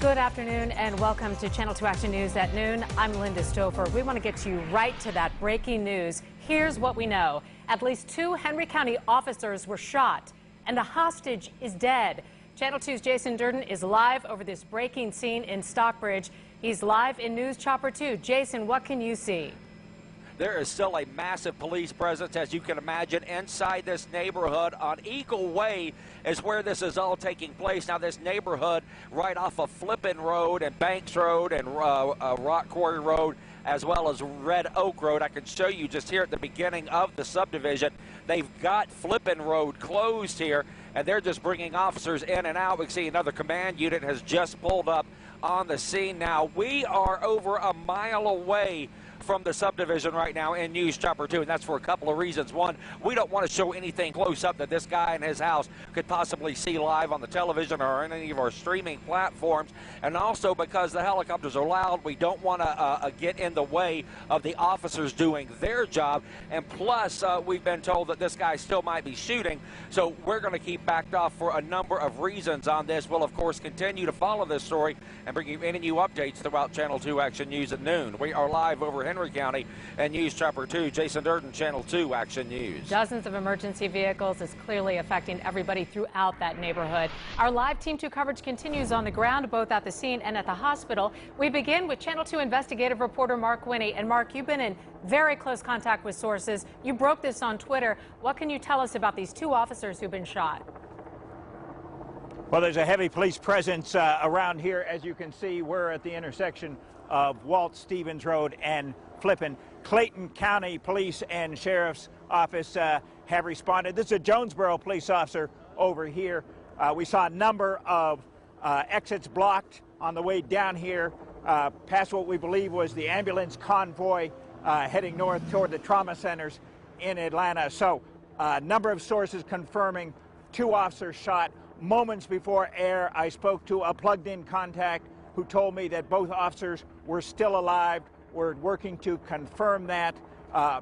Good afternoon and welcome to Channel 2 Action News at noon. I'm Linda Stouffer. We want to get you right to that breaking news. Here's what we know. At least 2 Henry County officers were shot and the hostage is dead. Channel 2's Jason Durden is live over this breaking scene in Stockbridge. He's live in News Chopper 2. Jason, what can you see? There is still a massive police presence, as you can imagine, inside this neighborhood. On Eagle Way is where this is all taking place. Now, this neighborhood right off of Flippin Road and Banks Road and Rock Quarry Road, as well as Red Oak Road. I can show you just here at the beginning of the subdivision. They've got Flippin Road closed here, and they're just bringing officers in and out. We can see another command unit has just pulled up on the scene now. We are over a mile away from the subdivision right now in News Chopper 2, and that's for a couple of reasons. One, we don't want to show anything close up that this guy in his house could possibly see live on the television or on any of our streaming platforms, and also because the helicopters are loud, we don't want to get in the way of the officers doing their job, and plus we've been told that this guy still might be shooting, so we're going to keep backed off for a number of reasons on this. We'll, of course, continue to follow this story and bring you any new updates throughout Channel 2 Action News at noon. We are live over Henry County and News Chopper 2. Jason Durden, Channel 2 Action News. Dozens of emergency vehicles is clearly affecting everybody throughout that neighborhood. Our live Team 2 coverage continues on the ground, both at the scene and at the hospital. We begin with Channel 2 investigative reporter Mark Whitney. And Mark, you've been in very close contact with sources. You broke this on Twitter. What can you tell us about these 2 officers who've been shot? Well, there's a heavy police presence around here. As you can see, we're at the intersection of Walt Stevens Road and Flippin. Clayton County Police and Sheriff's Office have responded. This is a Jonesboro police officer over here. We saw a number of exits blocked on the way down here, past what we believe was the ambulance convoy heading north toward the trauma centers in Atlanta. So a number of sources confirming 2 officers shot. Moments before air, I spoke to a plugged-in contact who told me that both officers were still alive. We're working to confirm that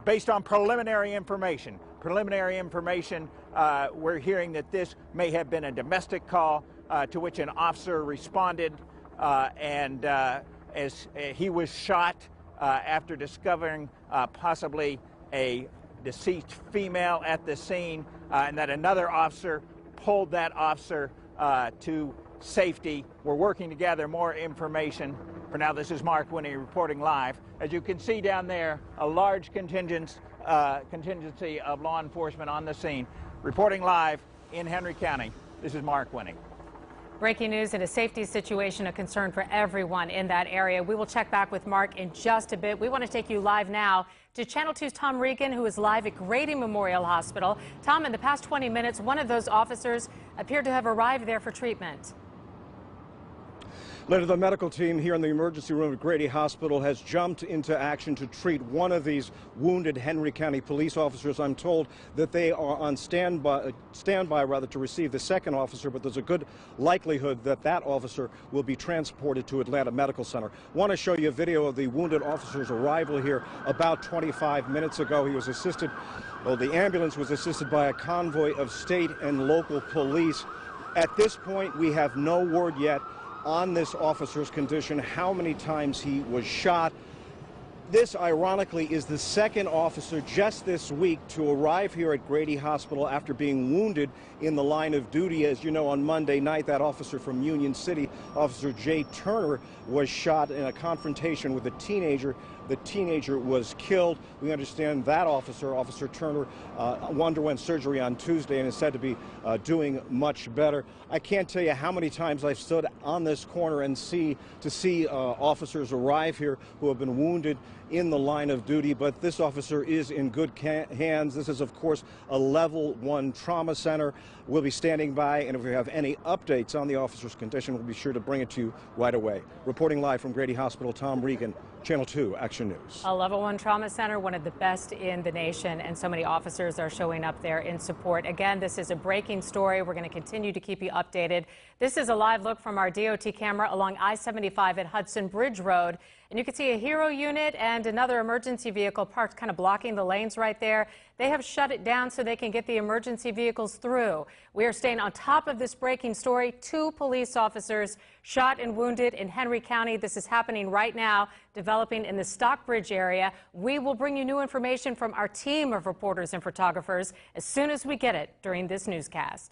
based on preliminary information. We're hearing that this may have been a domestic call to which an officer responded, and as he was shot after discovering possibly a deceased female at the scene, and that another officer pulled that officer to safety. We're working to gather more information. For now, this is Mark Whitney reporting live. As you can see down there, a large contingency of law enforcement on the scene. Reporting live in Henry County, this is Mark Whitney. Breaking news in a safety situation, a concern for everyone in that area. We will check back with Mark in just a bit. We want to take you live now to Channel 2's Tom Regan, who is live at Grady Memorial Hospital. Tom, in the past 20 minutes, one of those officers appeared to have arrived there for treatment. Later, the medical team here in the emergency room at Grady Hospital has jumped into action to treat one of these wounded Henry County police officers. I'm told that they are on standby to receive the second officer, but there's a good likelihood that that officer will be transported to Atlanta Medical Center. I want to show you a video of the wounded officer's arrival here about 25 minutes ago. He was assisted, well, the ambulance was assisted by a convoy of state and local police. At this point, we have no word yet on this officer's condition, how many times he was shot. This, ironically, is the second officer just this week to arrive here at Grady Hospital after being wounded in the line of duty. As you know, on Monday night, that officer from Union City, Officer Jay Turner, was shot in a confrontation with a teenager. The teenager was killed. We understand that officer, Officer Turner, underwent surgery on Tuesday and is said to be doing much better. I can't tell you how many times I've stood on this corner and see officers arrive here who have been wounded in the line of duty, but this officer is in good hands. This is, of course, a level 1 trauma center. We'll be standing by, and if we have any updates on the officer's condition, we'll be sure to bring it to you right away. Reporting live from Grady Hospital, Tom Regan, Channel 2 Action News. A level 1 trauma center, one of the best in the nation, and so many officers are showing up there in support. Again, this is a breaking story. We're going to continue to keep you updated. This is a live look from our DOT camera along I-75 at Hudson Bridge Road. And you can see a Hero unit and another emergency vehicle parked kind of blocking the lanes right there. They have shut it down so they can get the emergency vehicles through. We are staying on top of this breaking story. 2 police officers shot and wounded in Henry County. This is happening right now, developing in the Stockbridge area. We will bring you new information from our team of reporters and photographers as soon as we get it during this newscast.